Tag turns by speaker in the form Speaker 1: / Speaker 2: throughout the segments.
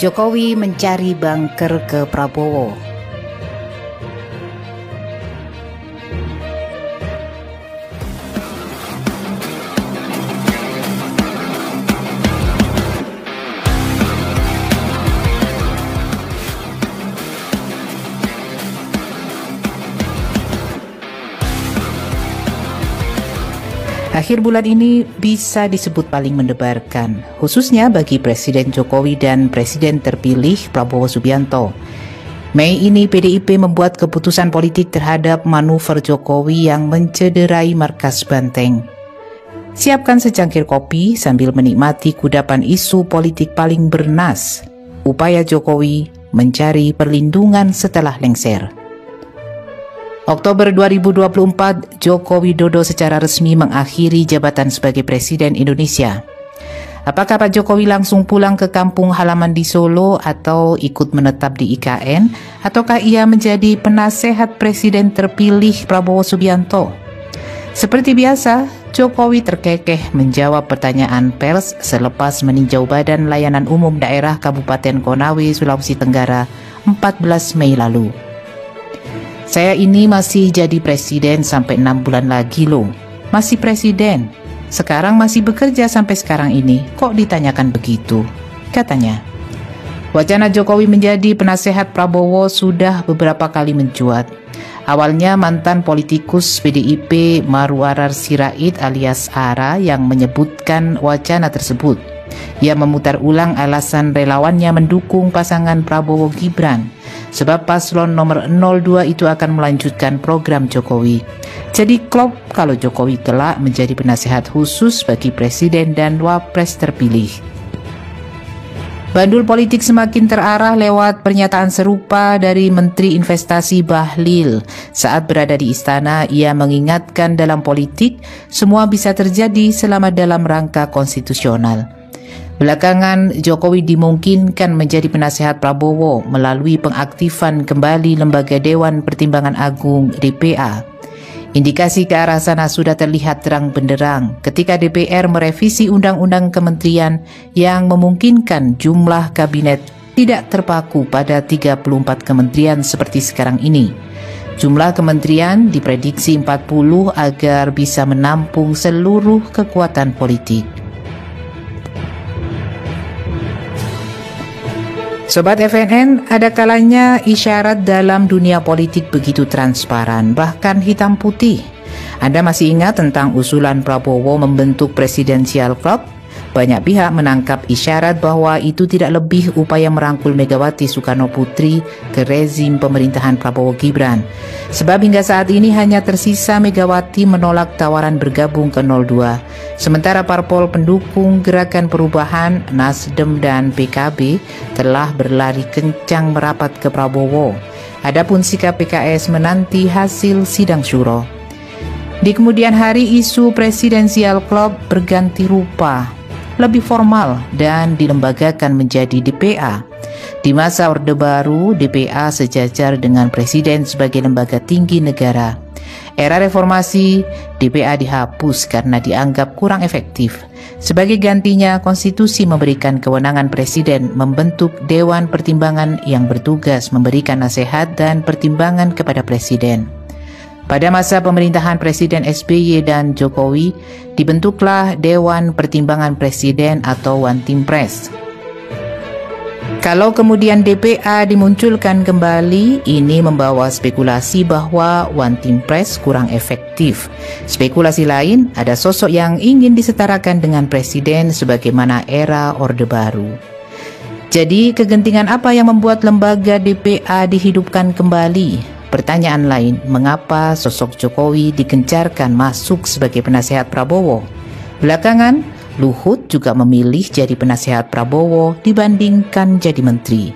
Speaker 1: Jokowi mencari bunker ke Prabowo. Akhir bulan ini bisa disebut paling mendebarkan, khususnya bagi Presiden Jokowi dan Presiden terpilih Prabowo Subianto. Mei ini PDIP membuat keputusan politik terhadap manuver Jokowi yang mencederai markas Banteng. Siapkan secangkir kopi sambil menikmati kudapan isu politik paling bernas, upaya Jokowi mencari perlindungan setelah lengser. Oktober 2024, Joko Widodo secara resmi mengakhiri jabatan sebagai Presiden Indonesia. Apakah Pak Jokowi langsung pulang ke kampung halaman di Solo atau ikut menetap di IKN? Ataukah ia menjadi penasehat Presiden terpilih Prabowo Subianto? Seperti biasa, Jokowi terkekeh menjawab pertanyaan pers selepas meninjau Badan Layanan Umum Daerah Kabupaten Konawe, Sulawesi Tenggara, 14 Mei lalu. Saya ini masih jadi presiden sampai 6 bulan lagi loh. Masih presiden. Sekarang masih bekerja sampai sekarang ini. Kok ditanyakan begitu? Katanya. Wacana Jokowi menjadi penasehat Prabowo sudah beberapa kali mencuat. Awalnya mantan politikus PDIP Marwarar Sirait alias Ara yang menyebutkan wacana tersebut. Ia memutar ulang alasan relawannya mendukung pasangan Prabowo Gibran, sebab paslon nomor 02 itu akan melanjutkan program Jokowi. Jadi klop kalau Jokowi kelak menjadi penasehat khusus bagi Presiden dan Wapres terpilih. Bandul politik semakin terarah lewat pernyataan serupa dari Menteri Investasi Bahlil. Saat berada di istana, ia mengingatkan dalam politik semua bisa terjadi selama dalam rangka konstitusional. Belakangan, Jokowi dimungkinkan menjadi penasehat Prabowo melalui pengaktifan kembali Lembaga Dewan Pertimbangan Agung (DPA). Indikasi ke arah sana sudah terlihat terang benderang ketika DPR merevisi Undang-Undang Kementerian yang memungkinkan jumlah kabinet tidak terpaku pada 34 kementerian seperti sekarang ini. Jumlah kementerian diprediksi 40 agar bisa menampung seluruh kekuatan politik. Sobat FNN, ada kalanya isyarat dalam dunia politik begitu transparan, bahkan hitam putih. Anda masih ingat tentang usulan Prabowo membentuk Presidential Club? Banyak pihak menangkap isyarat bahwa itu tidak lebih upaya merangkul Megawati Soekarno Putri ke rezim pemerintahan Prabowo Gibran. Sebab hingga saat ini hanya tersisa Megawati menolak tawaran bergabung ke 02. Sementara parpol pendukung Gerakan Perubahan, Nasdem dan PKB telah berlari kencang merapat ke Prabowo. Adapun sikap PKS menanti hasil sidang syuro. Di kemudian hari isu Presidential Club berganti rupa, lebih formal dan dilembagakan menjadi DPA. Di masa Orde Baru, DPA sejajar dengan Presiden sebagai lembaga tinggi negara. Era reformasi, DPA dihapus karena dianggap kurang efektif. Sebagai gantinya, konstitusi memberikan kewenangan Presiden membentuk Dewan Pertimbangan yang bertugas memberikan nasihat dan pertimbangan kepada Presiden. Pada masa pemerintahan Presiden SBY dan Jokowi, dibentuklah Dewan Pertimbangan Presiden atau One Team Press. Kalau kemudian DPA dimunculkan kembali, ini membawa spekulasi bahwa One Team Press kurang efektif. Spekulasi lain, ada sosok yang ingin disetarakan dengan Presiden sebagaimana era Orde Baru. Jadi, kegentingan apa yang membuat lembaga DPA dihidupkan kembali? Pertanyaan lain, mengapa sosok Jokowi digencarkan masuk sebagai penasehat Prabowo? Belakangan, Luhut juga memilih jadi penasehat Prabowo dibandingkan jadi menteri.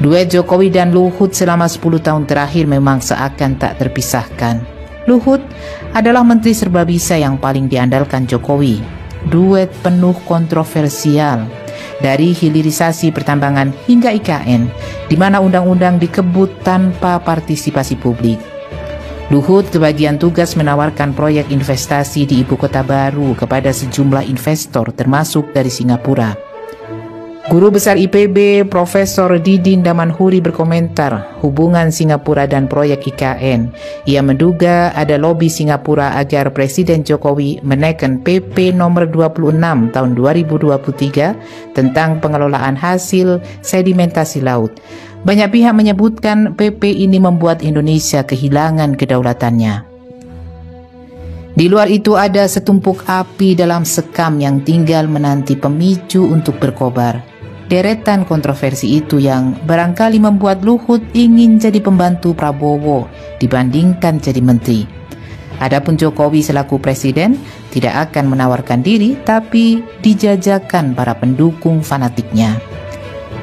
Speaker 1: Duet Jokowi dan Luhut selama 10 tahun terakhir memang seakan tak terpisahkan. Luhut adalah menteri serbabisa yang paling diandalkan Jokowi. Duet penuh kontroversial. Dari hilirisasi pertambangan hingga IKN, di mana undang-undang dikebut tanpa partisipasi publik. Luhut kebagian tugas menawarkan proyek investasi di ibu kota baru kepada sejumlah investor termasuk dari Singapura. Guru Besar IPB Profesor Didin Damanhuri berkomentar hubungan Singapura dan proyek IKN. Ia menduga ada lobi Singapura agar Presiden Jokowi menaikkan PP nomor 26 tahun 2023 tentang pengelolaan hasil sedimentasi laut. Banyak pihak menyebutkan PP ini membuat Indonesia kehilangan kedaulatannya. Di luar itu ada setumpuk api dalam sekam yang tinggal menanti pemicu untuk berkobar. Deretan kontroversi itu yang barangkali membuat Luhut ingin jadi pembantu Prabowo dibandingkan jadi menteri. Adapun Jokowi selaku presiden tidak akan menawarkan diri, tapi dijajakan para pendukung fanatiknya.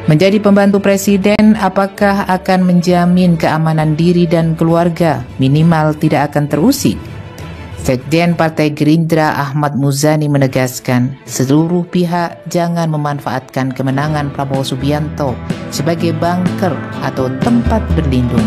Speaker 1: Menjadi pembantu presiden apakah akan menjamin keamanan diri dan keluarga? Minimal tidak akan terusik. Sekjen Partai Gerindra Ahmad Muzani menegaskan seluruh pihak jangan memanfaatkan kemenangan Prabowo Subianto sebagai bunker atau tempat berlindung.